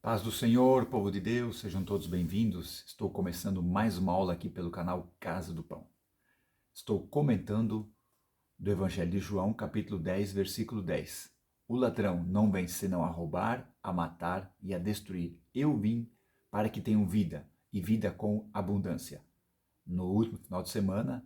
Paz do Senhor, povo de Deus, sejam todos bem-vindos. Estou começando mais uma aula aqui pelo canal Casa do Pão. Estou comentando do Evangelho de João, capítulo 10, versículo 10. O ladrão não vem senão a roubar, a matar e a destruir. Eu vim para que tenham vida e vida com abundância. No último final de semana,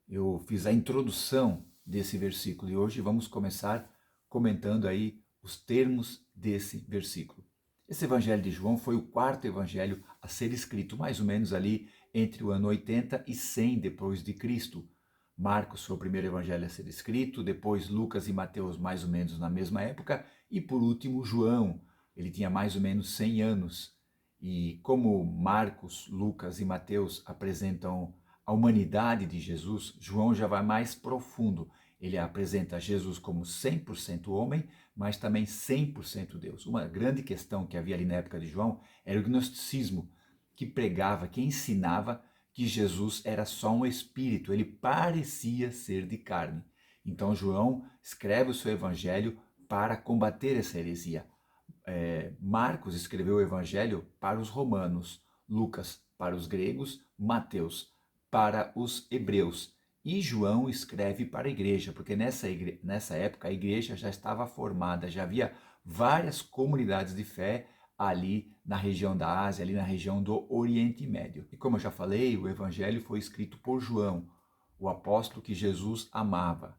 eu fiz a introdução desse versículo e hoje vamos começar comentando aí os termos desse versículo. Esse evangelho de João foi o quarto evangelho a ser escrito mais ou menos ali entre o ano 80 e 100 depois de Cristo. Marcos foi o primeiro evangelho a ser escrito, depois Lucas e Mateus mais ou menos na mesma época e por último João, ele tinha mais ou menos 100 anos. E como Marcos, Lucas e Mateus apresentam a humanidade de Jesus, João já vai mais profundo. Ele apresenta Jesus como 100% homem, mas também 100% Deus. Uma grande questão que havia ali na época de João era o gnosticismo, que pregava, que ensinava que Jesus era só um espírito, ele parecia ser de carne. Então João escreve o seu evangelho para combater essa heresia. Marcos escreveu o evangelho para os romanos, Lucas para os gregos, Mateus para os hebreus. E João escreve para a igreja, porque nessa época a igreja já estava formada, já havia várias comunidades de fé ali na região da Ásia, ali na região do Oriente Médio. E como eu já falei, o evangelho foi escrito por João, o apóstolo que Jesus amava.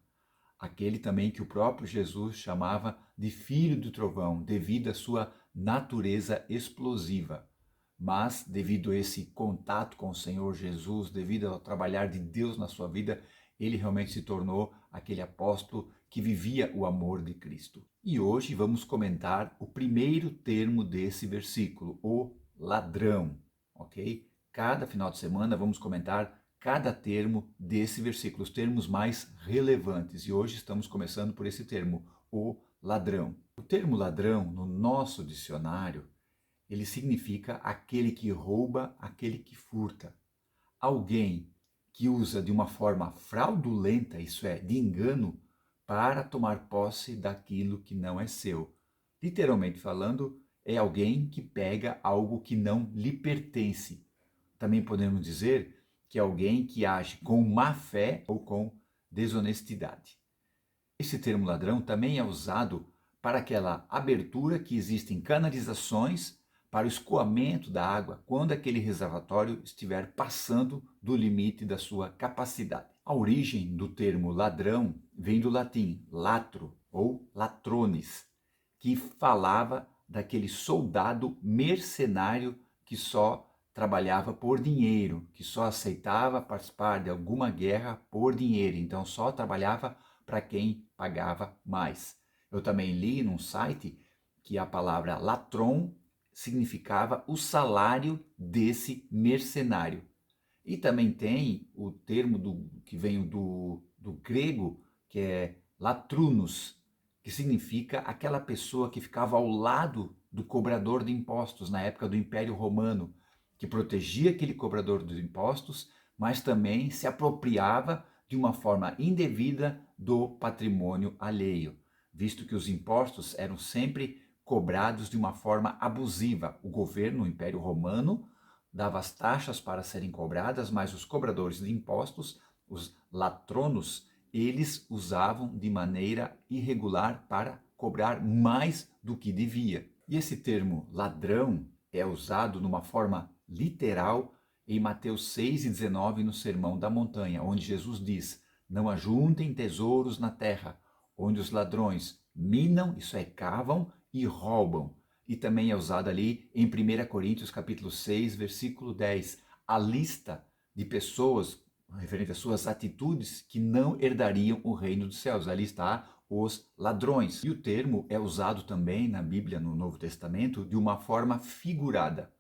Aquele também que o próprio Jesus chamava de filho do trovão, devido à sua natureza explosiva. Mas, devido a esse contato com o Senhor Jesus, devido ao trabalhar de Deus na sua vida, ele realmente se tornou aquele apóstolo que vivia o amor de Cristo. E hoje vamos comentar o primeiro termo desse versículo, o ladrão, ok? Cada final de semana vamos comentar cada termo desse versículo, os termos mais relevantes. E hoje estamos começando por esse termo, o ladrão. O termo ladrão, no nosso dicionário, ele significa aquele que rouba, aquele que furta. Alguém que usa de uma forma fraudulenta, isso é, de engano, para tomar posse daquilo que não é seu. Literalmente falando, é alguém que pega algo que não lhe pertence. Também podemos dizer que é alguém que age com má fé ou com desonestidade. Esse termo ladrão também é usado para aquela abertura que existe em canalizações para o escoamento da água quando aquele reservatório estiver passando do limite da sua capacidade. A origem do termo ladrão vem do latim latro ou latrones, que falava daquele soldado mercenário que só trabalhava por dinheiro, que só aceitava participar de alguma guerra por dinheiro, então só trabalhava para quem pagava mais. Eu também li num site que a palavra latron significava o salário desse mercenário. E também tem o termo que vem do grego, que é latrunos, que significa aquela pessoa que ficava ao lado do cobrador de impostos na época do Império Romano, que protegia aquele cobrador dos impostos, mas também se apropriava de uma forma indevida do patrimônio alheio, visto que os impostos eram sempre cobrados de uma forma abusiva. O governo, o Império Romano, dava as taxas para serem cobradas, mas os cobradores de impostos, os latronos, eles usavam de maneira irregular para cobrar mais do que devia. E esse termo ladrão é usado numa forma literal em Mateus 6:19 no Sermão da Montanha, onde Jesus diz: não ajuntem tesouros na terra, onde os ladrões minam, isso é, cavam e roubam. E também é usado ali em 1 Coríntios capítulo 6, versículo 10, a lista de pessoas referente às suas atitudes que não herdariam o reino dos céus. Ali está os ladrões. E o termo é usado também na Bíblia, no Novo Testamento, de uma forma figurada,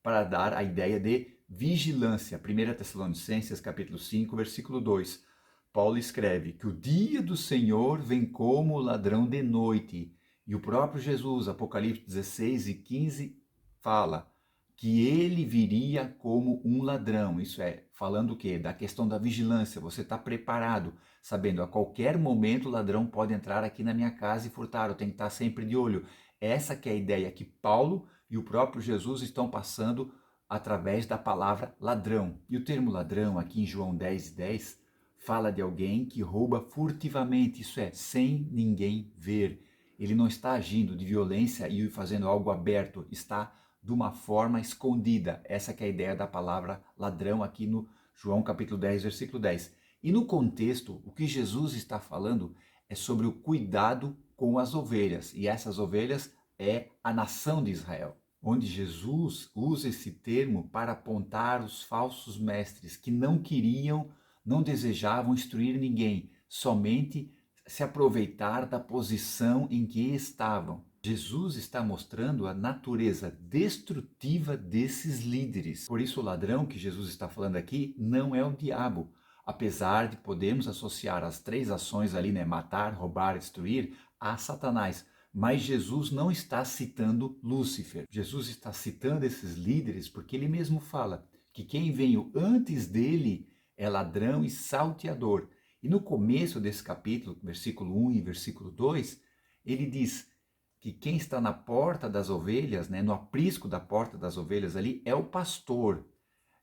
para dar a ideia de vigilância. 1 Tessalonicenses capítulo 5, versículo 2. Paulo escreve que o dia do Senhor vem como ladrão de noite. E o próprio Jesus, Apocalipse 16 e 15, fala que ele viria como um ladrão. Isso é, falando o quê? Da questão da vigilância. Você está preparado, sabendo a qualquer momento o ladrão pode entrar aqui na minha casa e furtar. Eu tenho que estar sempre de olho. Essa que é a ideia que Paulo e o próprio Jesus estão passando através da palavra ladrão. E o termo ladrão, aqui em João 10:10, fala de alguém que rouba furtivamente, isso é, sem ninguém ver. Ele não está agindo de violência e fazendo algo aberto, está de uma forma escondida. Essa que é a ideia da palavra ladrão aqui no João capítulo 10, versículo 10. E no contexto, o que Jesus está falando é sobre o cuidado com as ovelhas. E essas ovelhas é a nação de Israel, onde Jesus usa esse termo para apontar os falsos mestres que não queriam, não desejavam instruir ninguém, somente se aproveitar da posição em que estavam. Jesus está mostrando a natureza destrutiva desses líderes. Por isso, o ladrão que Jesus está falando aqui não é o diabo. Apesar de podermos associar as três ações ali, né, matar, roubar, destruir, a Satanás. Mas Jesus não está citando Lúcifer. Jesus está citando esses líderes porque ele mesmo fala que quem veio antes dele é ladrão e salteador. E no começo desse capítulo, versículo 1 e versículo 2, ele diz que quem está na porta das ovelhas, né, no aprisco da porta das ovelhas ali, é o pastor.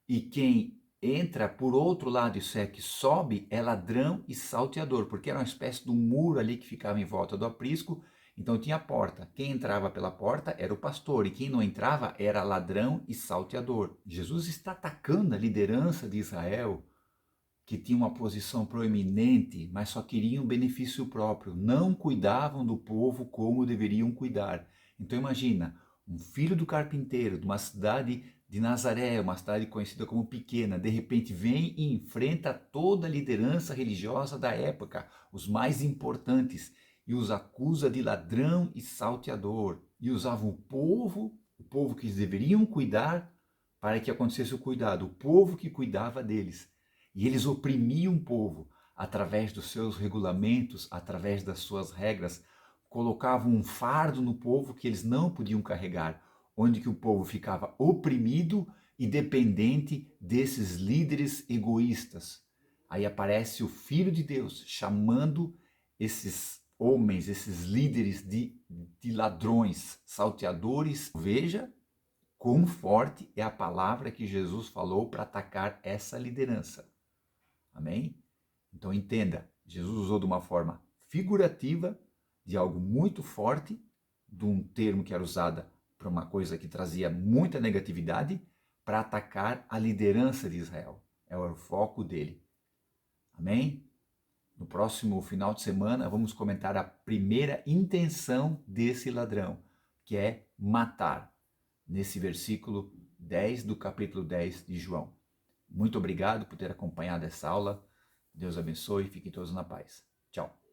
E quem entra por outro lado, isso é, que sobe, é ladrão e salteador, porque era uma espécie de um muro ali que ficava em volta do aprisco. Então tinha a porta. Quem entrava pela porta era o pastor e quem não entrava era ladrão e salteador. Jesus está atacando a liderança de Israel, que tinha uma posição proeminente, mas só queriam benefício próprio, não cuidavam do povo como deveriam cuidar. Então imagina, um filho do carpinteiro de uma cidade de Nazaré, uma cidade conhecida como pequena, de repente vem e enfrenta toda a liderança religiosa da época, os mais importantes, e os acusa de ladrão e salteador. E usavam o povo que eles deveriam cuidar, para que acontecesse o cuidado, o povo que cuidava deles. E eles oprimiam o povo através dos seus regulamentos, através das suas regras, colocavam um fardo no povo que eles não podiam carregar, onde que o povo ficava oprimido e dependente desses líderes egoístas. Aí aparece o Filho de Deus chamando esses homens, esses líderes de ladrões, salteadores. Veja quão forte é a palavra que Jesus falou para atacar essa liderança. Amém? Então entenda, Jesus usou de uma forma figurativa, de algo muito forte, de um termo que era usado para uma coisa que trazia muita negatividade, para atacar a liderança de Israel. É o foco dele. Amém? No próximo final de semana, vamos comentar a primeira intenção desse ladrão, que é matar, nesse versículo 10 do capítulo 10 de João. Muito obrigado por ter acompanhado essa aula. Deus abençoe e fiquem todos na paz. Tchau.